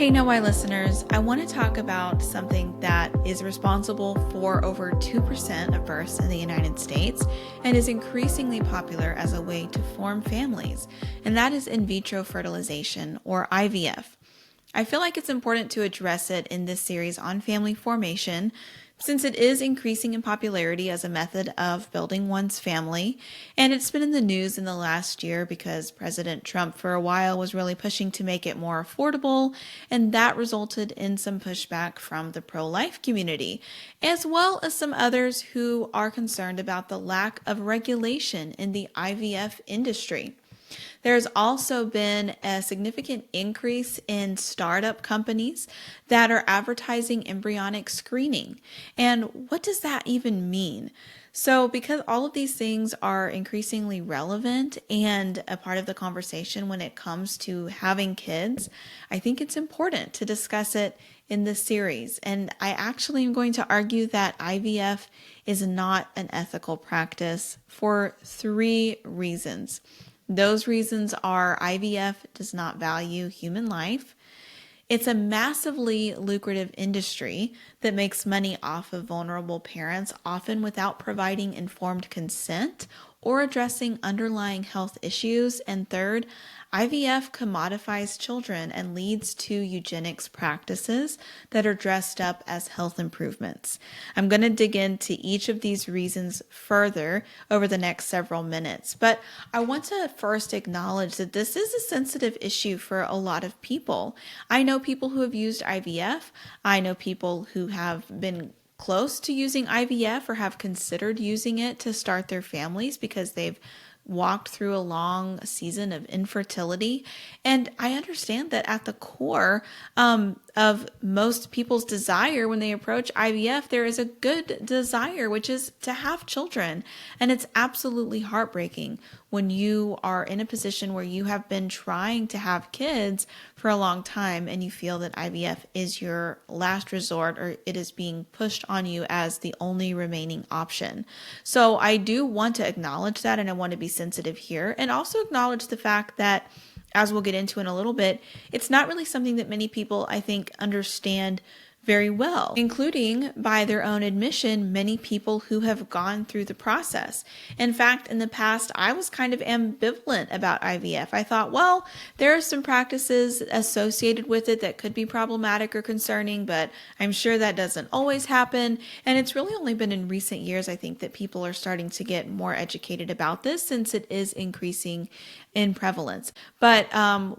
Hey Know Why listeners, I want to talk about something that is responsible for over 2% of births in the United States and is increasingly popular as a way to form families, and that is in vitro fertilization, or IVF. I feel like it's important to address it in this series on family formation, since it is increasing in popularity as a method of building one's family, and it's been in the news in the last year because President Trump for a while was really pushing to make it more affordable, and that resulted in some pushback from the pro-life community, as well as some others who are concerned about the lack of regulation in the IVF industry. There's also been a significant increase in startup companies that are advertising embryonic screening. And what does that even mean? So, because all of these things are increasingly relevant and a part of the conversation when it comes to having kids, I think it's important to discuss it in this series. And I actually am going to argue that IVF is not an ethical practice for 3 reasons. Those reasons are IVF does not value human life. It's a massively lucrative industry that makes money off of vulnerable parents, often without providing informed consent or addressing underlying health issues. And third, IVF commodifies children and leads to eugenics practices that are dressed up as health improvements. I'm going to dig into each of these reasons further over the next several minutes, but I want to first acknowledge that this is a sensitive issue for a lot of people. I know people who have used IVF. I know people who have been close to using IVF or have considered using it to start their families because they've walked through a long season of infertility. And I understand that at the core of most people's desire when they approach IVF, there is a good desire, which is to have children. And it's absolutely heartbreaking when you are in a position where you have been trying to have kids for a long time and you feel that IVF is your last resort, or it is being pushed on you as the only remaining option. So I do want to acknowledge that, and I want to be sensitive here, and also acknowledge the fact that, as we'll get into in a little bit, it's not really something that many people, I think, understand very well, including, by their own admission, many people who have gone through the process. In fact, in the past, I was kind of ambivalent about IVF. I thought, well, there are some practices associated with it that could be problematic or concerning, but I'm sure that doesn't always happen. And it's really only been in recent years, I think, that people are starting to get more educated about this, since it is increasing in prevalence. But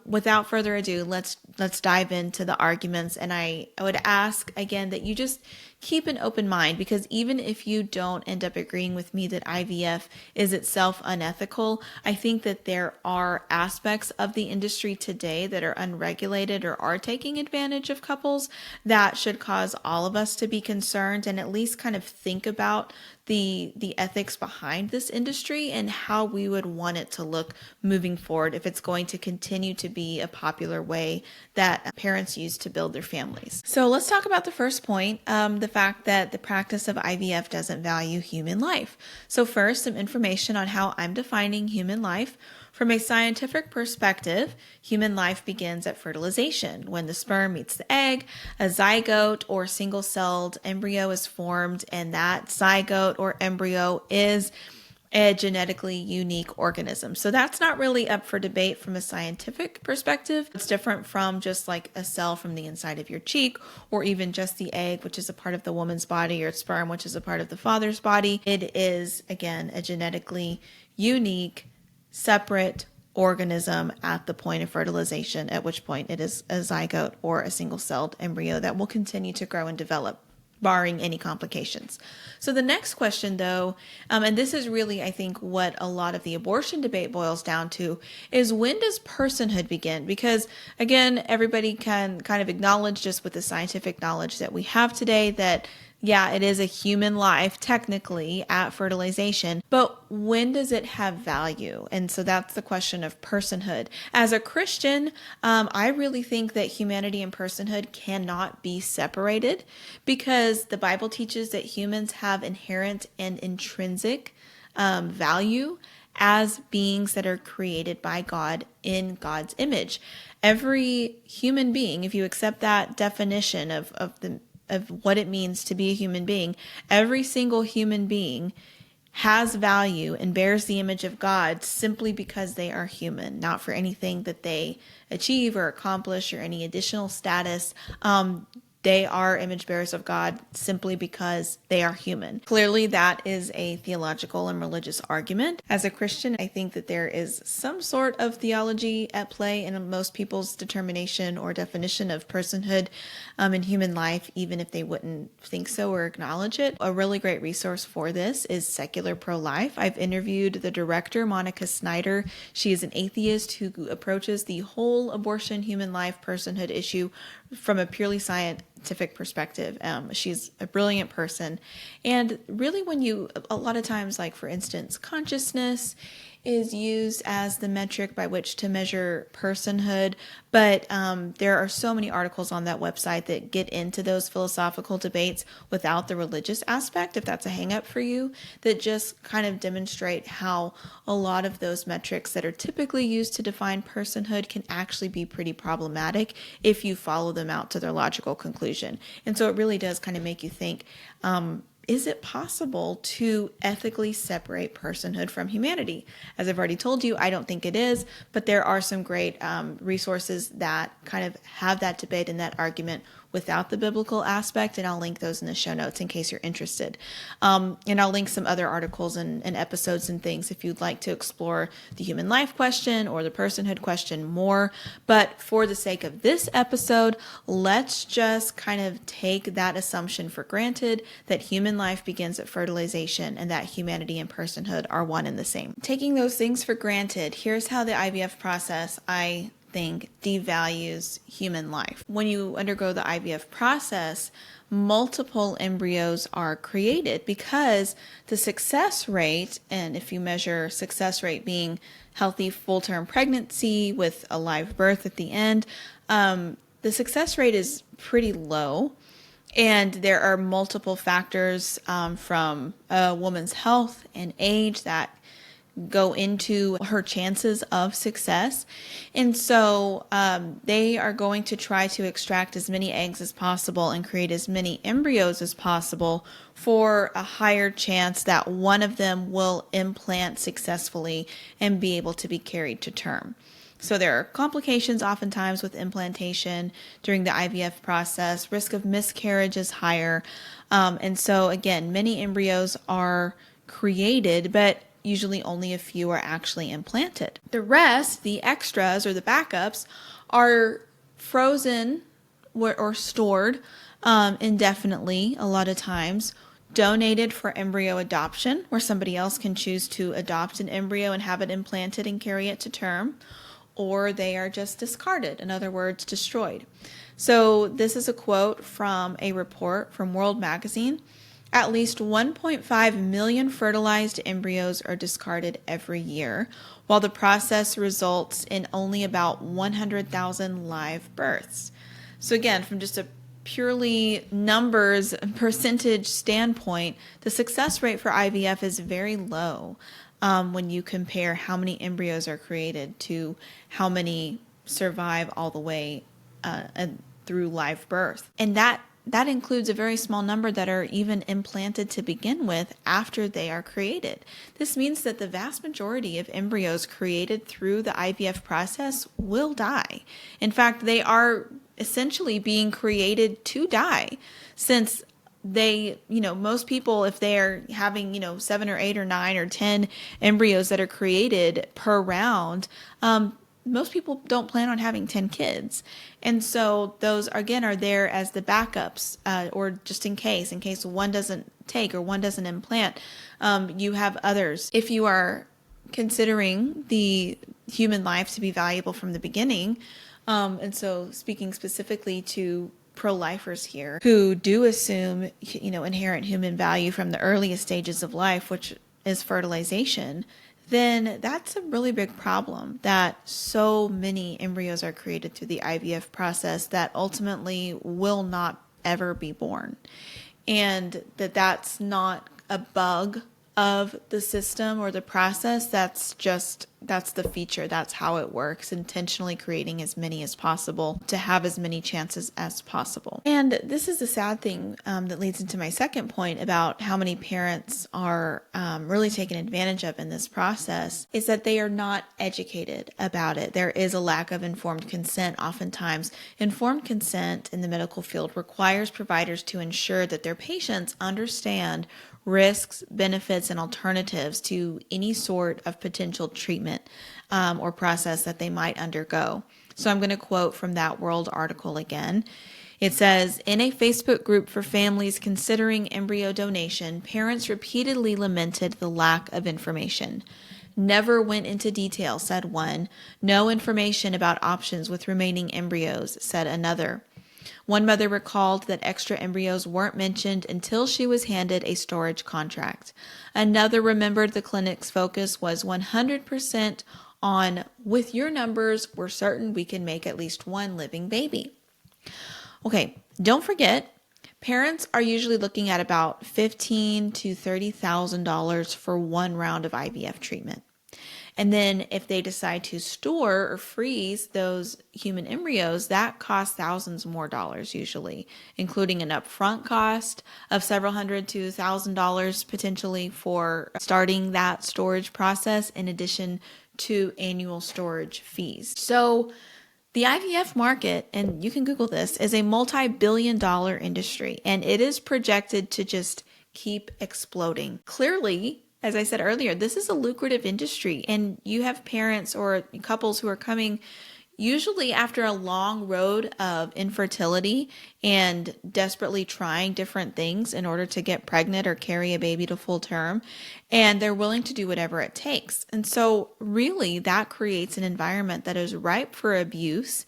without further ado, let's dive into the arguments. And I would ask again that you just keep an open mind, because even if you don't end up agreeing with me that IVF is itself unethical, I think that there are aspects of the industry today that are unregulated or are taking advantage of couples that should cause all of us to be concerned and at least kind of think about the ethics behind this industry and how we would want it to look moving forward if it's going to continue to be a popular way that parents use to build their families. So let's talk about the first point, the fact that the practice of IVF doesn't value human life. So first, some information on how I'm defining human life. From a scientific perspective, human life begins at fertilization. When the sperm meets the egg, a zygote or single-celled embryo is formed, and that zygote or embryo is a genetically unique organism. So that's not really up for debate from a scientific perspective. It's different from just like a cell from the inside of your cheek, or even just the egg, which is a part of the woman's body, or sperm, which is a part of the father's body. It is, again, a genetically unique, separate organism at the point of fertilization, at which point it is a zygote or a single-celled embryo that will continue to grow and develop, barring any complications. So the next question, though, and this is really, I think, what a lot of the abortion debate boils down to, is when does personhood begin? Because, again, everybody can kind of acknowledge, just with the scientific knowledge that we have today, that yeah, it is a human life technically at fertilization, but when does it have value? And so that's the question of personhood. As a Christian, I really think that humanity and personhood cannot be separated, because the Bible teaches that humans have inherent and intrinsic value as beings that are created by God in God's image. Every human being, if you accept that definition of what it means to be a human being, every single human being has value and bears the image of God simply because they are human, not for anything that they achieve or accomplish or any additional status. They are image bearers of God simply because they are human. Clearly, that is a theological and religious argument. As a Christian, I think that there is some sort of theology at play in most people's determination or definition of personhood in human life, even if they wouldn't think so or acknowledge it. A really great resource for this is Secular Pro-Life. I've interviewed the director, Monica Snyder. She is an atheist who approaches the whole abortion, human life, personhood issue from a purely scientific perspective. She's a brilliant person. And really a lot of times, like for instance, consciousness is used as the metric by which to measure personhood. But there are so many articles on that website that get into those philosophical debates without the religious aspect, if that's a hang up for you, that just kind of demonstrate how a lot of those metrics that are typically used to define personhood can actually be pretty problematic if you follow them out to their logical conclusion. And so it really does kind of make you think, is it possible to ethically separate personhood from humanity? As I've already told you, I don't think it is, but there are some great resources that kind of have that debate and that argument without the biblical aspect, and I'll link those in the show notes in case you're interested. And I'll link some other articles and episodes and things if you'd like to explore the human life question or the personhood question more. But for the sake of this episode, let's just kind of take that assumption for granted that human life begins at fertilization and that humanity and personhood are one and the same. Taking those things for granted, here's how the IVF process, I think, devalues human life. When you undergo the IVF process, multiple embryos are created because the success rate, and if you measure success rate being healthy full-term pregnancy with a live birth at the end, the success rate is pretty low. And there are multiple factors from a woman's health and age that go into her chances of success. And so they are going to try to extract as many eggs as possible and create as many embryos as possible for a higher chance that one of them will implant successfully and be able to be carried to term. So there are complications oftentimes with implantation during the IVF process. Risk of miscarriage is higher. And so again, many embryos are created, but usually only a few are actually implanted. The rest, the extras or the backups, are frozen or stored indefinitely a lot of times, donated for embryo adoption, where somebody else can choose to adopt an embryo and have it implanted and carry it to term, or they are just discarded, in other words, destroyed. So this is a quote from a report from World Magazine. At least 1.5 million fertilized embryos are discarded every year, while the process results in only about 100,000 live births. So again, from just a purely numbers percentage standpoint, the success rate for IVF is very low when you compare how many embryos are created to how many survive all the way through live birth. And that includes a very small number that are even implanted to begin with after they are created. This means that the vast majority of embryos created through the IVF process will die. In fact, they are essentially being created to die, since they, most people, if they're having, 7 or 8 or 9 or 10 embryos that are created per round, most people don't plan on having 10 kids. And so those, again, are there as the backups or just in case one doesn't take or one doesn't implant, you have others. If you are considering the human life to be valuable from the beginning, and so speaking specifically to pro-lifers here who do assume, inherent human value from the earliest stages of life, which is fertilization, then that's a really big problem that so many embryos are created through the IVF process that ultimately will not ever be born. And that's not a bug of the system or the process. That's the feature. That's how it works, intentionally creating as many as possible to have as many chances as possible. And this is the sad thing that leads into my second point about how many parents are really taken advantage of in this process, is that they are not educated about it. There is a lack of informed consent oftentimes. Informed consent in the medical field requires providers to ensure that their patients understand risks, benefits, and alternatives to any sort of potential treatment or process that they might undergo. So I'm going to quote from That World article again. It says, in a Facebook group for families considering embryo donation, parents repeatedly lamented the lack of information. Never went into detail, said one. No information about options with remaining embryos, said another. One mother recalled that extra embryos weren't mentioned until she was handed a storage contract. Another remembered the clinic's focus was 100% on, with your numbers, we're certain we can make at least one living baby. Okay, don't forget, parents are usually looking at about $15,000 to $30,000 for one round of IVF treatment. And then if they decide to store or freeze those human embryos, that costs thousands more dollars usually, including an upfront cost of several hundred to $1,000 potentially for starting that storage process, in addition to annual storage fees. So the IVF market, and you can Google this, is a multi-billion-dollar industry, and it is projected to just keep exploding. Clearly, as I said earlier, this is a lucrative industry, and you have parents or couples who are coming usually after a long road of infertility and desperately trying different things in order to get pregnant or carry a baby to full term, and they're willing to do whatever it takes. And so really that creates an environment that is ripe for abuse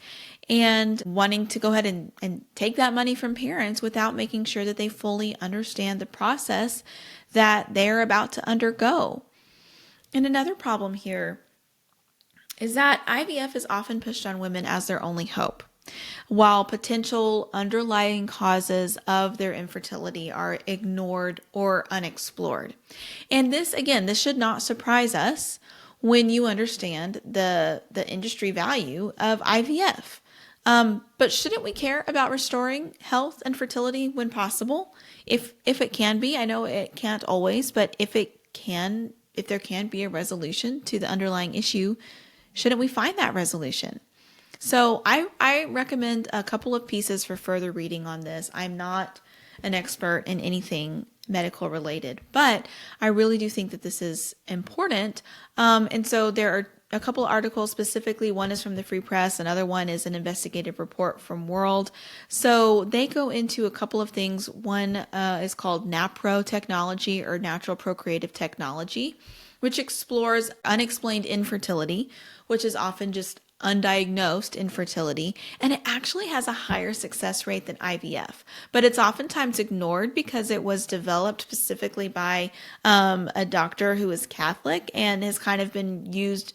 and wanting to go ahead and take that money from parents without making sure that they fully understand the process that they're about to undergo. And another problem here is that IVF is often pushed on women as their only hope, while potential underlying causes of their infertility are ignored or unexplored. And this should not surprise us when you understand the industry value of IVF. But shouldn't we care about restoring health and fertility when possible? If it can be, I know it can't always, but if there can be a resolution to the underlying issue, shouldn't we find that resolution? So I recommend a couple of pieces for further reading on this. I'm not an expert in anything medical related, but I really do think that this is important. And so there are a couple articles specifically. One is from the Free Press. Another one is an investigative report from World. So they go into a couple of things. One is called NAPRO technology, or natural procreative technology, which explores unexplained infertility, which is often just undiagnosed infertility, and it actually has a higher success rate than IVF, but it's oftentimes ignored because it was developed specifically by a doctor who is Catholic and has kind of been used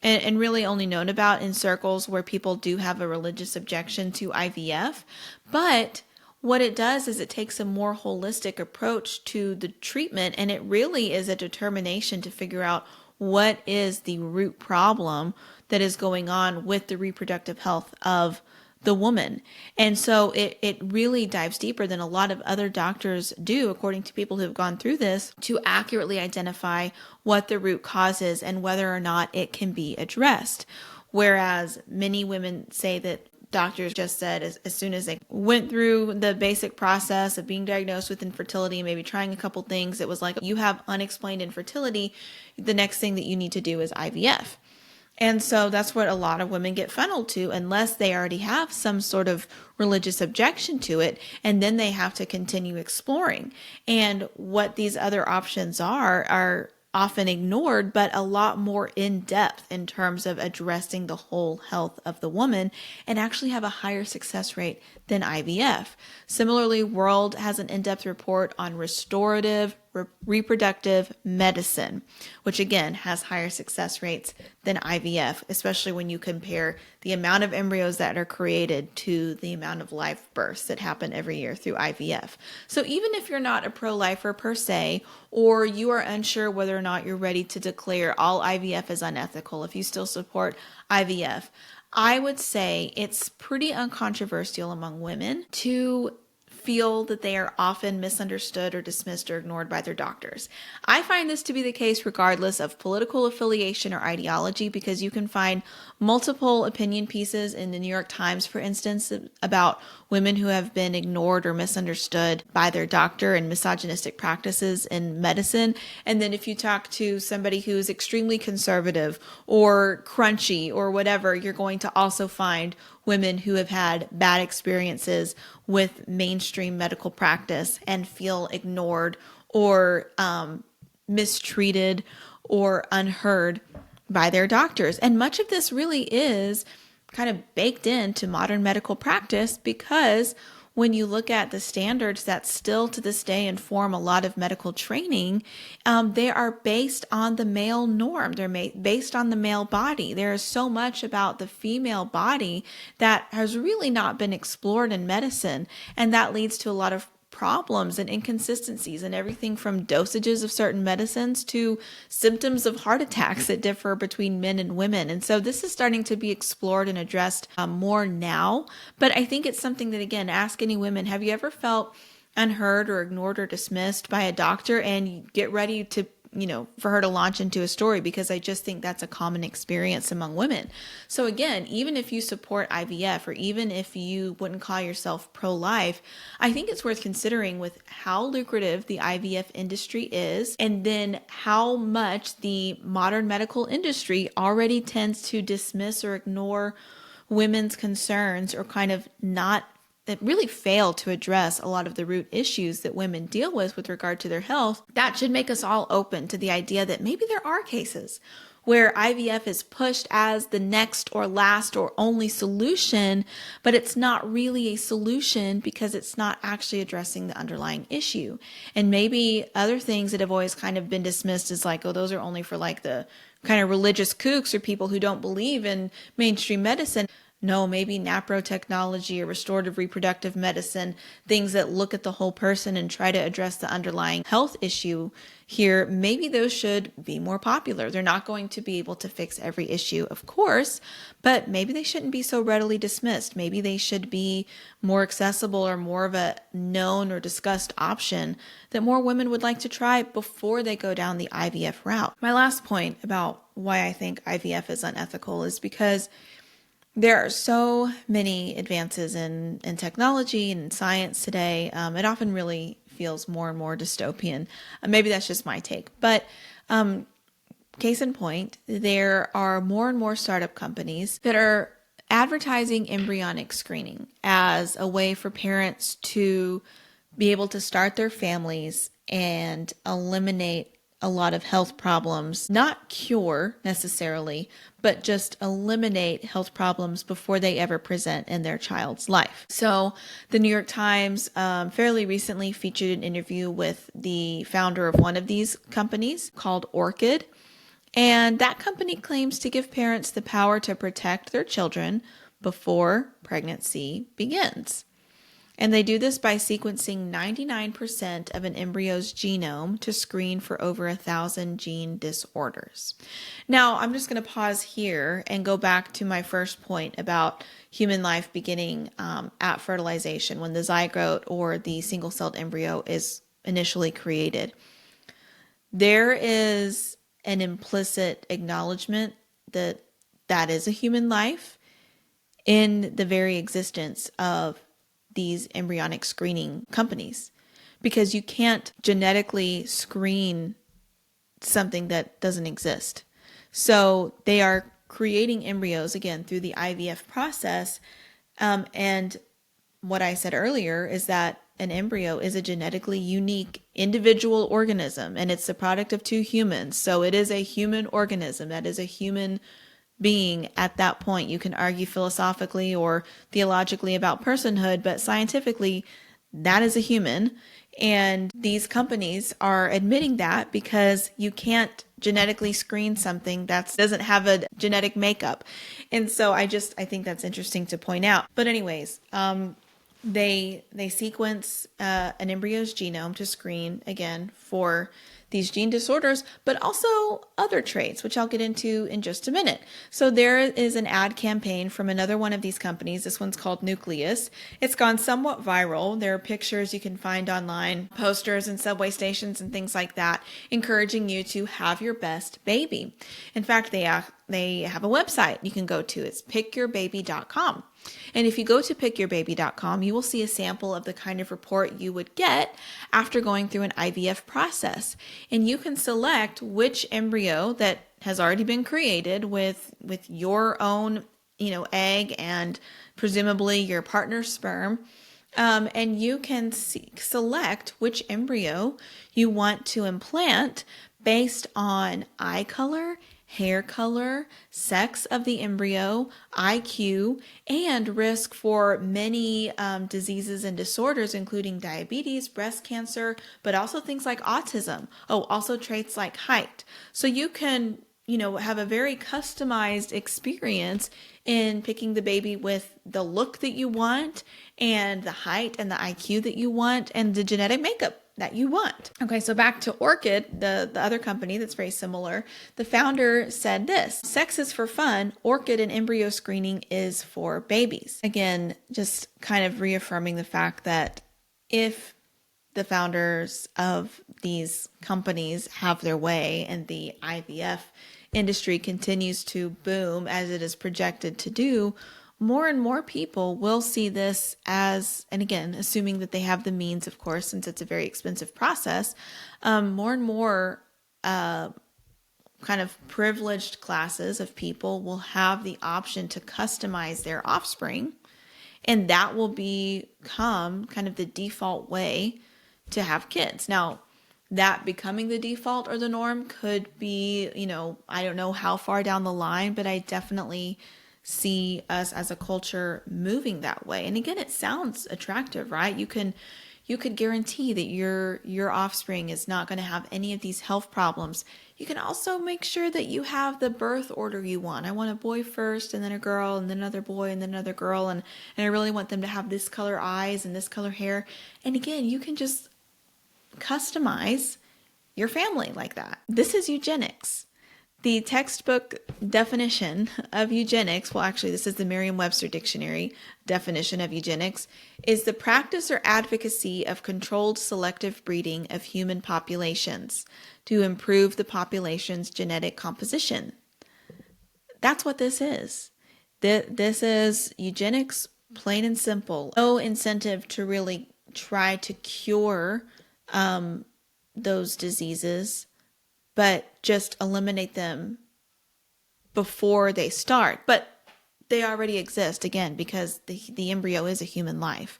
and really only known about in circles where people do have a religious objection to IVF. But what it does is it takes a more holistic approach to the treatment, and it really is a determination to figure out what is the root problem that is going on with the reproductive health of the woman. And so it really dives deeper than a lot of other doctors do, according to people who have gone through this, to accurately identify what the root cause is and whether or not it can be addressed. Whereas many women say that doctors just said as soon as they went through the basic process of being diagnosed with infertility, maybe trying a couple things, it was like, you have unexplained infertility. The next thing that you need to do is IVF. And so that's what a lot of women get funneled to, unless they already have some sort of religious objection to it. And then they have to continue exploring. And what these other options are often ignored, but a lot more in depth in terms of addressing the whole health of the woman, and actually have a higher success rate than IVF. Similarly, World has an in-depth report on restorative, reproductive medicine, which again has higher success rates than IVF, especially when you compare the amount of embryos that are created to the amount of live births that happen every year through IVF. So even if you're not a pro-lifer per se, or you are unsure whether or not you're ready to declare all IVF as unethical, if you still support IVF, I would say it's pretty uncontroversial among women to feel that they are often misunderstood or dismissed or ignored by their doctors. I find this to be the case regardless of political affiliation or ideology, because you can find multiple opinion pieces in the New York Times, for instance, about women who have been ignored or misunderstood by their doctor and misogynistic practices in medicine. And then if you talk to somebody who's extremely conservative or crunchy or whatever, you're going to also find women who have had bad experiences with mainstream medical practice and feel ignored or mistreated or unheard by their doctors. And much of this really is kind of baked into modern medical practice, because when you look at the standards that still to this day inform a lot of medical training, they are based on the male norm. They're based on the male body. There is so much about the female body that has really not been explored in medicine, and that leads to a lot of problems and inconsistencies and everything from dosages of certain medicines to symptoms of heart attacks that differ between men and women. And so this is starting to be explored and addressed more now. But I think it's something that, again, ask any women, have you ever felt unheard or ignored or dismissed by a doctor? And get ready to, for her to launch into a story, because I just think that's a common experience among women. So again, even if you support IVF, or even if you wouldn't call yourself pro-life, I think it's worth considering with how lucrative the IVF industry is, and then how much the modern medical industry already tends to dismiss or ignore women's concerns, or kind of not that really fail to address a lot of the root issues that women deal with regard to their health. That should make us all open to the idea that maybe there are cases where IVF is pushed as the next or last or only solution, but it's not really a solution because it's not actually addressing the underlying issue. And maybe other things that have always kind of been dismissed as like, oh, those are only for like the kind of religious kooks or people who don't believe in mainstream medicine. No, maybe technology or restorative reproductive medicine, things that look at the whole person and try to address the underlying health issue here, maybe those should be more popular. They're not going to be able to fix every issue, of course, but maybe they shouldn't be so readily dismissed. Maybe they should be more accessible or more of a known or discussed option that more women would like to try before they go down the IVF route. My last point about why I think IVF is unethical is because there are so many advances in technology and in science today. It often really feels more and more dystopian. Maybe that's just my take. But case in point, there are more and more startup companies that are advertising embryonic screening as a way for parents to be able to start their families and eliminate a lot of health problems, not cure necessarily, but just eliminate health problems before they ever present in their child's life. So the New York Times fairly recently featured an interview with the founder of one of these companies called Orchid. And that company claims to give parents the power to protect their children before pregnancy begins. And they do this by sequencing 99% of an embryo's genome to screen for over 1,000 gene disorders. Now, I'm just going to pause here and go back to my first point about human life beginning at fertilization, when the zygote or the single-celled embryo is initially created. There is an implicit acknowledgement that that is a human life in the very existence of these embryonic screening companies, because you can't genetically screen something that doesn't exist. So they are creating embryos again through the IVF process. And what I said earlier is that an embryo is a genetically unique individual organism, and it's the product of two humans. So it is a human organism that is a human being at that point. You can argue philosophically or theologically about personhood, but scientifically, that is a human. And these companies are admitting that because you can't genetically screen something that doesn't have a genetic makeup. And so I think that's interesting to point out. But anyways, they sequence an embryo's genome to screen again for these gene disorders, but also other traits, which I'll get into in just a minute. So there is an ad campaign from another one of these companies. This one's called Nucleus. It's gone somewhat viral. There are pictures you can find online, posters in subway stations and things like that, encouraging you to have your best baby. In fact, they have a website you can go to. It's pickyourbaby.com. And if you go to pickyourbaby.com, you will see a sample of the kind of report you would get after going through an IVF process. And you can select which embryo that has already been created with your own, egg and presumably your partner's sperm. And you can select which embryo you want to implant based on eye color, hair color, sex of the embryo, IQ, and risk for many diseases and disorders, including diabetes, breast cancer, but also things like autism. Oh, also traits like height. So you can, have a very customized experience in picking the baby with the look that you want and the height and the IQ that you want and the genetic makeup that you want. Okay, so back to Orchid, the other company that's very similar. The founder said this: sex is for fun, Orchid and embryo screening is for babies. Again, just kind of reaffirming the fact that if the founders of these companies have their way and the IVF industry continues to boom as it is projected to do, more and more people will see this as, and again, assuming that they have the means, of course, since it's a very expensive process, more and more kind of privileged classes of people will have the option to customize their offspring, and that will become kind of the default way to have kids. Now, that becoming the default or the norm could be, I don't know how far down the line, but I definitely see us as a culture moving that way. And again, it sounds attractive, right? You could guarantee that your offspring is not going to have any of these health problems. You can also make sure that you have the birth order you want. I want a boy first, and then a girl, and then another boy, and then another girl, and I really want them to have this color eyes and this color hair. And again, you can just customize your family like that. This is eugenics. The textbook definition of eugenics, well, actually, this is the Merriam-Webster Dictionary definition of eugenics, is the practice or advocacy of controlled selective breeding of human populations to improve the population's genetic composition. That's what this is. This is eugenics, plain and simple. No incentive to really try to cure those diseases, but just eliminate them before they start. But they already exist, again, because the embryo is a human life.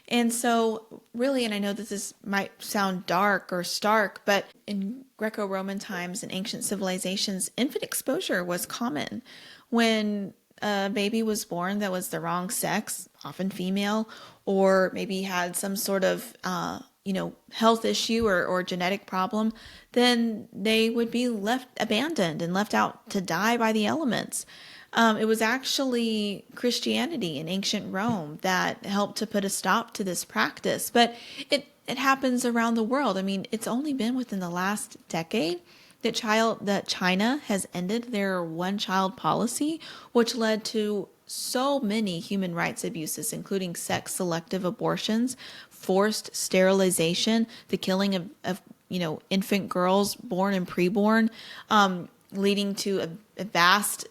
And so really, and I know that this might sound dark or stark, but in Greco-Roman times and ancient civilizations, infant exposure was common. When a baby was born that was the wrong sex, often female, or maybe had some sort of health issue or genetic problem, then they would be left abandoned and left out to die by the elements. It was actually Christianity in ancient Rome that helped to put a stop to this practice, but it happens around the world. I mean, it's only been within the last decade that China has ended their one-child policy, which led to so many human rights abuses, including sex-selective abortions, forced sterilization, the killing of infant girls born and preborn, leading to a vast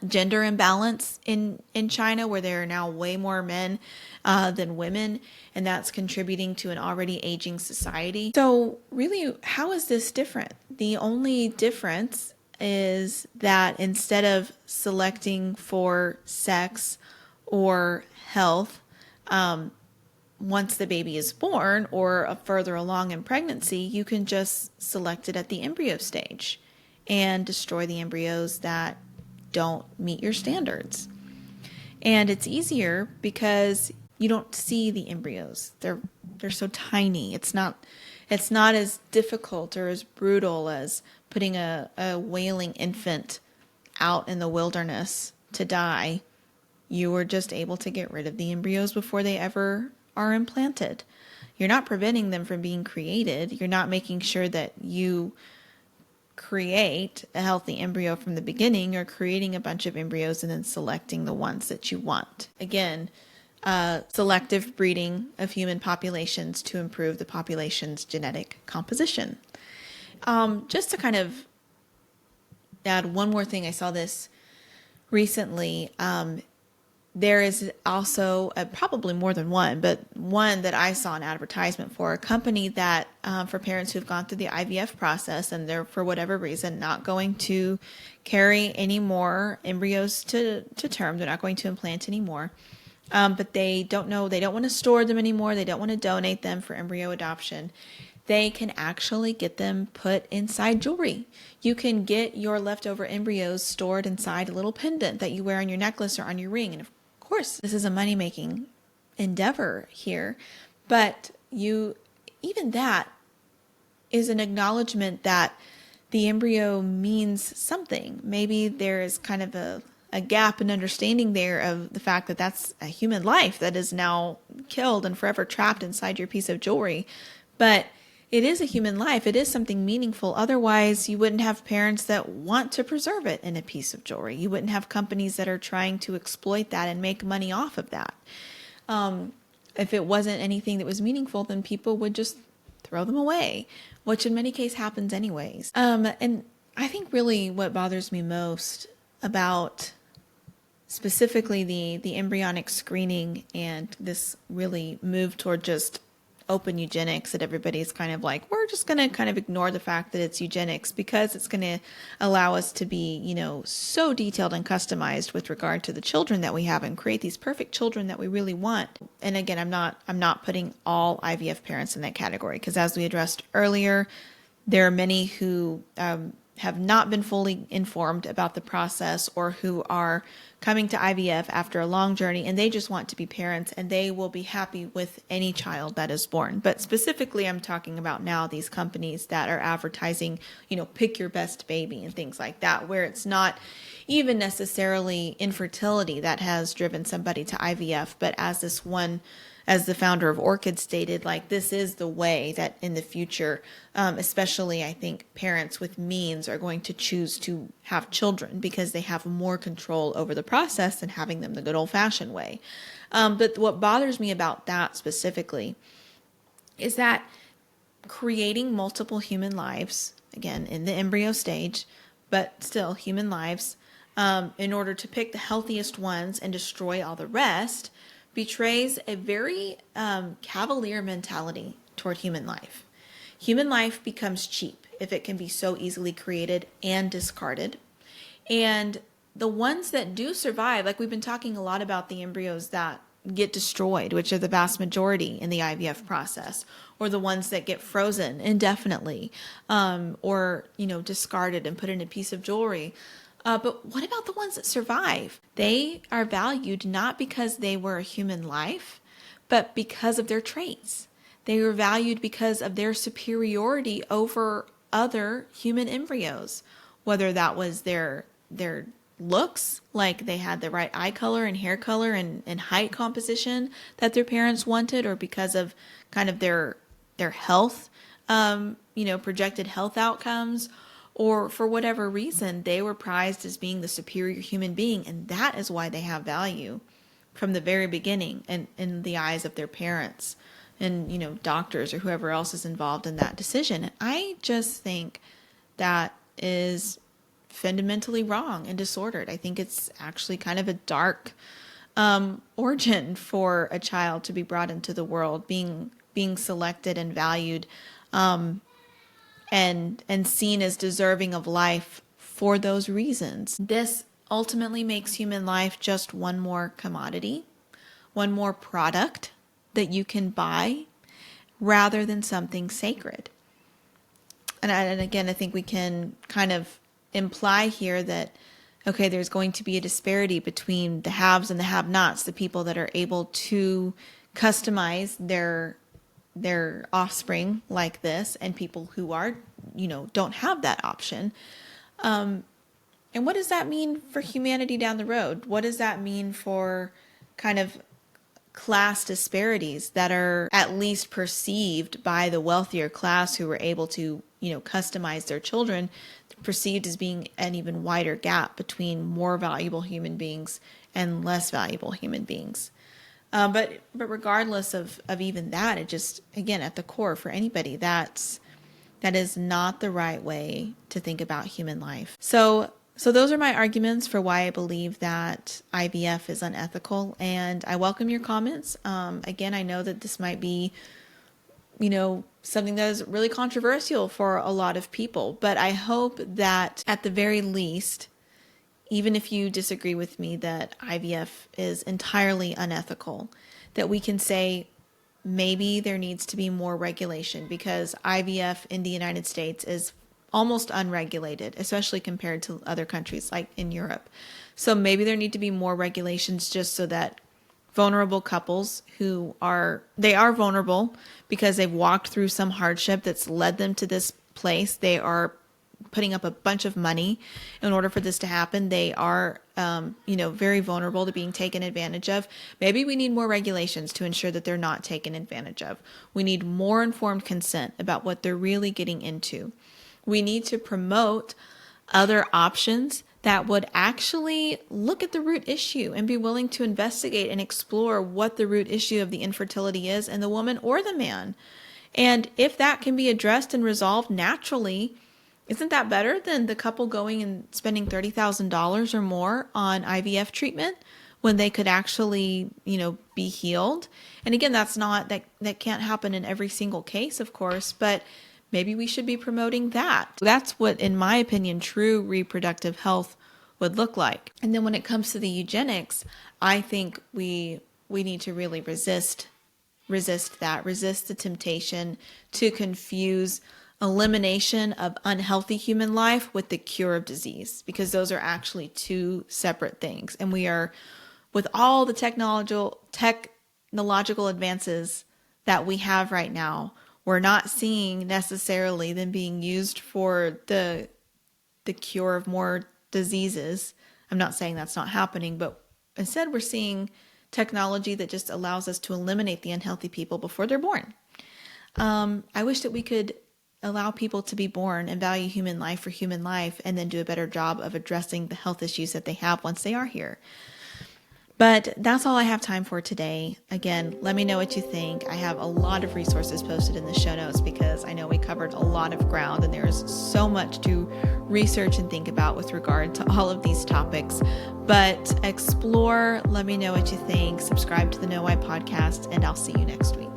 gender imbalance in China, where there are now way more men than women, and that's contributing to an already aging society. So really, how is this different? The only difference is that instead of selecting for sex or health once the baby is born or further along in pregnancy, you can just select it at the embryo stage and destroy the embryos that don't meet your standards. And it's easier because you don't see the embryos. They're so tiny. It's not as difficult or as brutal as putting a wailing infant out in the wilderness to die. You were just able to get rid of the embryos before they ever are implanted. You're not preventing them from being created. You're not making sure that you create a healthy embryo from the beginning. You're creating a bunch of embryos and then selecting the ones that you want. Again, selective breeding of human populations to improve the population's genetic composition. Just to kind of add one more thing, I saw this recently. There is also probably more than one, but one that I saw an advertisement for a company that for parents who've gone through the IVF process and they're, for whatever reason, not going to carry any more embryos to term. They're not going to implant anymore. But they don't want to store them anymore. They don't want to donate them for embryo adoption. They can actually get them put inside jewelry. You can get your leftover embryos stored inside a little pendant that you wear on your necklace or on your ring. And of course, this is a money-making endeavor here. But even that is an acknowledgement that the embryo means something. Maybe there is kind of a gap in understanding there of the fact that that's a human life that is now killed and forever trapped inside your piece of jewelry. But it is a human life. It is something meaningful. Otherwise, you wouldn't have parents that want to preserve it in a piece of jewelry. You wouldn't have companies that are trying to exploit that and make money off of that. If it wasn't anything that was meaningful, then people would just throw them away, which in many cases happens anyways. And I think really what bothers me most about specifically the embryonic screening and this really move toward just open eugenics, that everybody's kind of like, we're just going to kind of ignore the fact that it's eugenics because it's going to allow us to be, so detailed and customized with regard to the children that we have and create these perfect children that we really want. And again, I'm not putting all IVF parents in that category because, as we addressed earlier, there are many who have not been fully informed about the process or who are coming to IVF after a long journey and they just want to be parents and they will be happy with any child that is born. But specifically, I'm talking about now these companies that are advertising, pick your best baby and things like that, where it's not even necessarily infertility that has driven somebody to IVF, but as the founder of Orchid stated, like this is the way that in the future, especially I think parents with means are going to choose to have children because they have more control over the process than having them the good old fashioned way. But what bothers me about that specifically is that creating multiple human lives, again, in the embryo stage, but still human lives, in order to pick the healthiest ones and destroy all the rest, betrays a very cavalier mentality toward human life. Human life becomes cheap if it can be so easily created and discarded. And the ones that do survive, like we've been talking a lot about the embryos that get destroyed, which are the vast majority in the IVF process, or the ones that get frozen indefinitely, or discarded and put in a piece of jewelry. But what about the ones that survive? They are valued not because they were a human life, but because of their traits. They were valued because of their superiority over other human embryos, whether that was their looks, like they had the right eye color and hair color and height composition that their parents wanted, or because of kind of their health, projected health outcomes, or for whatever reason, they were prized as being the superior human being. And that is why they have value from the very beginning and in the eyes of their parents and, doctors or whoever else is involved in that decision. And I just think that is fundamentally wrong and disordered. I think it's actually kind of a dark origin for a child to be brought into the world, being selected and valued, and seen as deserving of life for those reasons. This ultimately makes human life just one more commodity, one more product that you can buy rather than something sacred. And again, I think we can kind of imply here that Okay, there's going to be a disparity between the haves and the have-nots, the people that are able to customize their offspring like this, and people who are, don't have that option. And what does that mean for humanity down the road? What does that mean for kind of class disparities that are at least perceived by the wealthier class who were able to, customize their children, perceived as being an even wider gap between more valuable human beings and less valuable human beings? But regardless of even that, it just, again, at the core for anybody, that is not the right way to think about human life. So those are my arguments for why I believe that IVF is unethical, and I welcome your comments. Again, I know that this might be, something that is really controversial for a lot of people, but I hope that at the very least, even if you disagree with me that IVF is entirely unethical, that we can say maybe there needs to be more regulation, because IVF in the United States is almost unregulated, especially compared to other countries like in Europe. So maybe there need to be more regulations just so that vulnerable couples they are vulnerable because they've walked through some hardship that's led them to this place. They are putting up a bunch of money in order for this to happen. They are, very vulnerable to being taken advantage of. Maybe we need more regulations to ensure that they're not taken advantage of. We need more informed consent about what they're really getting into. We need to promote other options that would actually look at the root issue and be willing to investigate and explore what the root issue of the infertility is in the woman or the man. And if that can be addressed and resolved naturally, isn't that better than the couple going and spending $30,000 or more on IVF treatment when they could actually, be healed? And again, that can't happen in every single case, of course, but maybe we should be promoting that. That's what, in my opinion, true reproductive health would look like. And then when it comes to the eugenics, I think we need to really resist the temptation to confuse elimination of unhealthy human life with the cure of disease, because those are actually two separate things. And we are, with all the technological advances that we have right now, we're not seeing necessarily them being used for the cure of more diseases. I'm not saying that's not happening, but instead we're seeing technology that just allows us to eliminate the unhealthy people before they're born. I wish that we could allow people to be born and value human life for human life, and then do a better job of addressing the health issues that they have once they are here. But that's all I have time for today. Again, let me know what you think. I have a lot of resources posted in the show notes because I know we covered a lot of ground and there's so much to research and think about with regard to all of these topics. But explore, let me know what you think. Subscribe to the Know Why podcast, and I'll see you next week.